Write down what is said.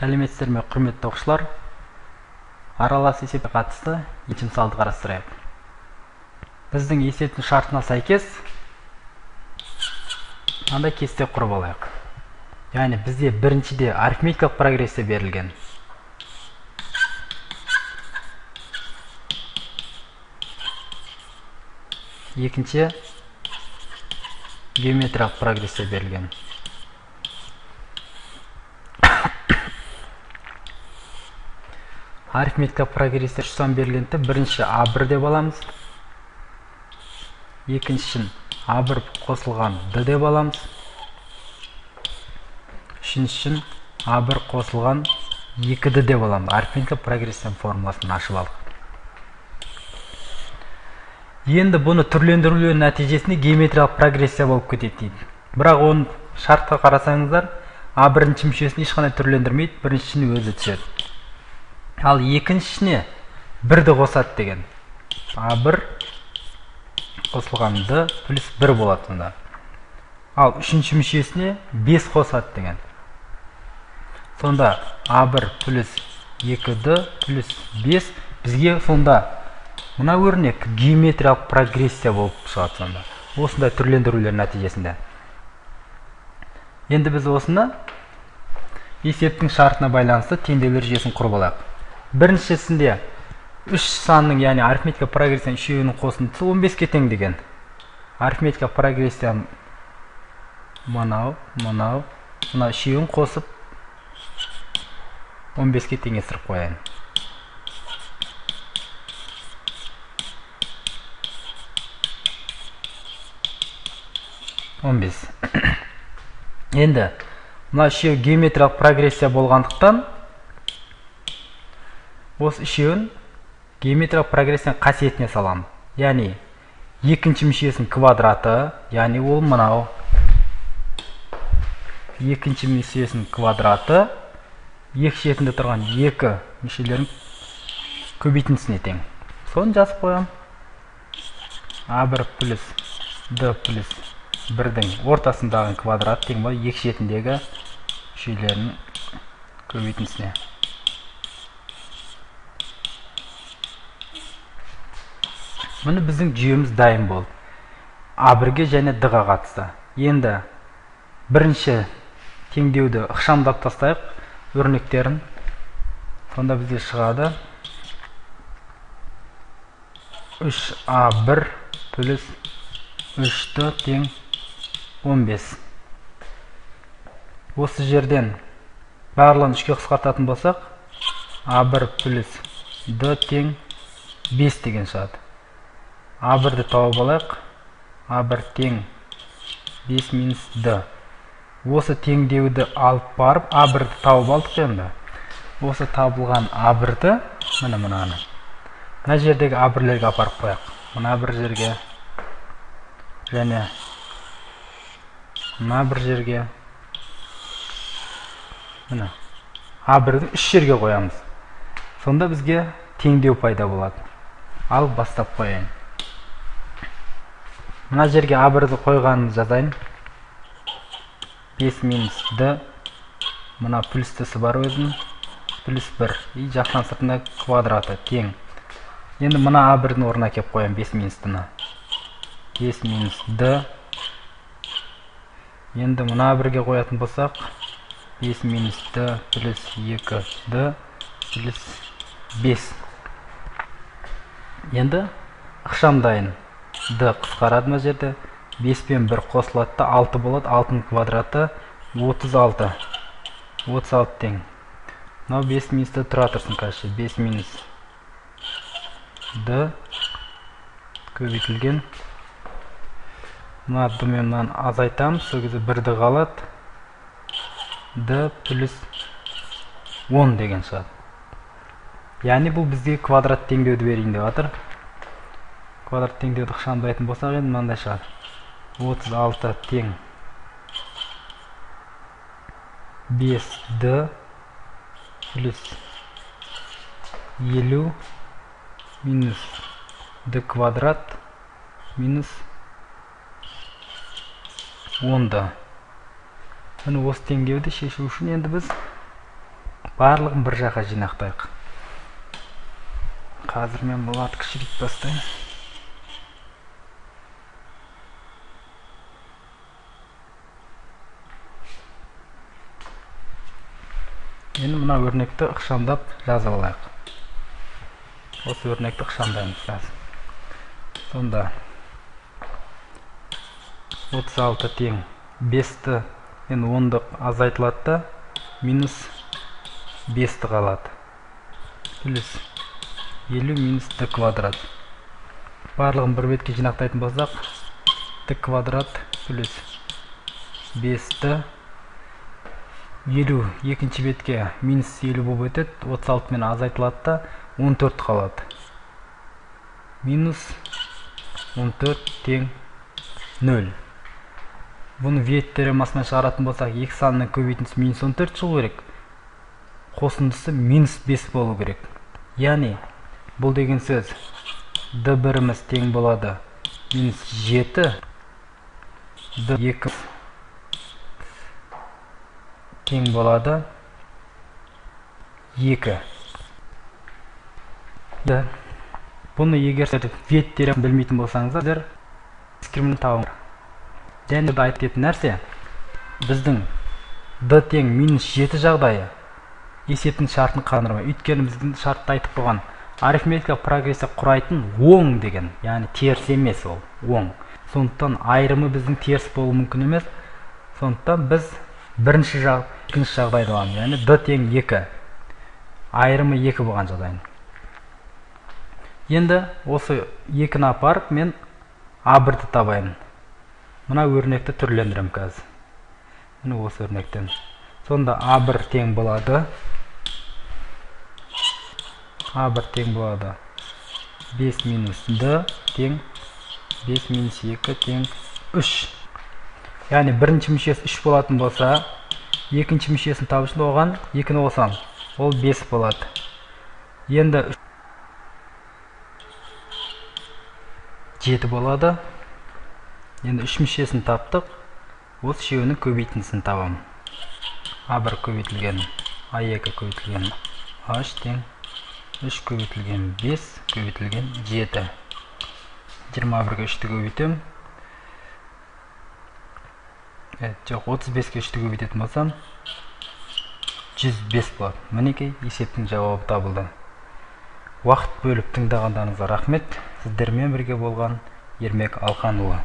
Сәлеметсіздер ме, құрметті оқушылар? Аралас есепке қатысты екінші мысалды қарастырайық. Біздің есептің шартына сәйкес мынандай кесте құрып алайық. Яғни бізде біріншіде арифметикалық прогрессия берілген. Екінші геометриялық прогрессия берілген. Арифметикалық прогрессия 3 сан берілгенде бірінші А1 деп аламыз. Екіншісін А1 қосылған Д деп аламыз. Үшіншісін А1 қосылған 2D деп аламыз. Арифметикалық прогрессияның формуласын ашып алдық. Енді бұны түрлендірулер нәтижесінде геометриялық прогрессия болып кетеді дейді. Бірақ оны шартқа қарасаңыздар, А1 мүшесін ешқандай түрлендірмейді, біріншісін өзі түседі. Ал екіншісіне 1-ді қосады деген. А1 қосылған Д плюс 1 болады сонда. Ал үшінші мүшесіне 5 қосады деген. Сонда А1 плюс 2D плюс 5 бізге сонда мына өрнек геометриялық прогрессия болып шығады сонда. Осындай түрлендірулер нәтижесінде. Енді біз осыны есептің шартына байланысты теңдеулер жүйесін құрып алайық. Біріншісінде 3 санның, яғни арифметикалық прогрессияның үшеуінің қосындысы 15-ке тең деген. Арифметикалық прогрессия мына үшеуін қосып 15-ке теңестіріп қояйын. Енді мына үшеу геометриялық прогрессия болғандықтан осы үшеуін геометриялық прогрессияның қасиетіне саламын. Яғни екінші мүшесінің квадраты, яғни ол мынау. Екінші мүшесінің квадраты екі шетінде тұрған екі мүшелердің көбейтіндісіне тең. Соны жазып қоямын. А1 плюс Д плюс 1-дің ортасындағы квадрат тең ба екі шетіндегі мүшелердің көбейтіндісіне. Мұны біздің жүйеміз дайын болды. А1-ге және Д-ға қатысты. Енді бірінші теңдеуді ықшамдап тастайық өрнектерін. Сонда бізде шығады 3А1 плюс 3D тең 15. Осы жерден барлығын 3-ке қысқартатын болсақ, А1 плюс Д тең 5 деген шығады. А1-ді тауып алайық. А1 тең 5 минус Д. Осы теңдеуді алып барып, А1-ді тауып алдық енді. Осы табылған А1-ді, мұнаны. Мына жердегі А1-лерге апарып қояйық. Мына бір жерге, және мына бір жерге. Мына А1-ді 3 жерге қоямыз. Сонда бізге теңдеу пайда болады. Ал бастап қояйын. Мына жерге А1-ді қойғанымыз жазайын. 5 минус Д. Мына плюстісі бар өзінің. Плюс 1. И жақтан сыртында квадраты тең. Енді мына А1-дің орнына кеп қоям 5 минустыны. 5 минус Д. Енді мына А1-ге қоятын болсақ, 5 минус Д плюс 2 Д плюс 5. Енді ықшамдайын. Д қысқарады ма жерде. 5 пен 1 қосылады, 6 болады. 6-ның квадраты 36. 36 тең. Мынау 5 минусты тұра тұрсын қашы. 5 минус Д көбейтілген. Мына Д мен мынаны азайтамыз. Сол кезде 1-ді қалады. Д плюс 10 деген шығады. Яғни бұл бізге квадрат теңдеуді берейін деп жатыр. Квадрат теңдеуді ықшамдайтын болсақ, енді мынандай шығады. 36 тең 5D плюс 50 минус D квадрат минус 10-да. Міне осы теңдеуді шешу үшін енді біз Барлығын бір жаққа жинақтайық. Қазір мен бұл кішірейіп бастайын. Енді мына өрнекті ықшамдап жазып алайық. Осы өрнекті ықшамдаймыз қазір. Сонда 36 тең 5-ті енді 10-ды азайтылады да минус 5-ті қалады. Плюс 50 минус d квадрат. Барлығын бір бетке жинақтайтын болсақ, d квадрат плюс 5-ті 50 екінші бетке минус 50 болып өтеді. 36 мен азайтылады да 14 қалады. Минус 14 тең 0. Бұны вет теоремасынан шығаратын болсақ, екі санының көбейтіндісі минус 14 шығу керек. Қосындысы минус 5 болу керек. Яғни, бұл деген сөз d1-іміз тең болады минус 7, d2 тең болады 2. Бұны егер вет теоремасын білмейтін болсаңыздар, ескірімін тауыңдар. Және де айтатын нәрсе, біздің d тең минус 7 жағдайы есептің шартын қандырмай. Өйткені біздің шартты айтып қойған арифметикалық прогрессия құрайтын оң деген, яғни теріс емес ол, оң. Сондықтан айырымы біздің теріс болуы мүмкін емес. Сондықтан біз екінші жағдайды аламыз, яғни d тең 2. Айырымы 2 болған жағдайын. Енді осы 2-ні апарып мен a1-ді табайын. Мына өрнекті түрлендірем қазір. Міне осы өрнектен. Сонда a1 тең болады. a1 тең болады 5 минус d тең 5 минус 2 тең 3. Яғни бірінші мүшесі 3 болатын болса, екінші мүшесін табу үшін оған 2-ні қосамыз. Ол 5 болады. Енді 7 болады. Енді 3 мүшесін таптық. Осы үшеуінің көбейтіндісін табамын. a1 көбейтілген a2 көбейтілген h тең 3 көбейтілген 5 көбейтілген 7. 21-ге 3-ті көбейтем. Жоқ, 35-ге 3-ті көбейтетін болсам 105 болады. Мінекей есептің жауабы табылды. Уақыт бөліп тыңдағандарыңызға рахмет. Сіздермен бірге болған Ермек Алханұлы.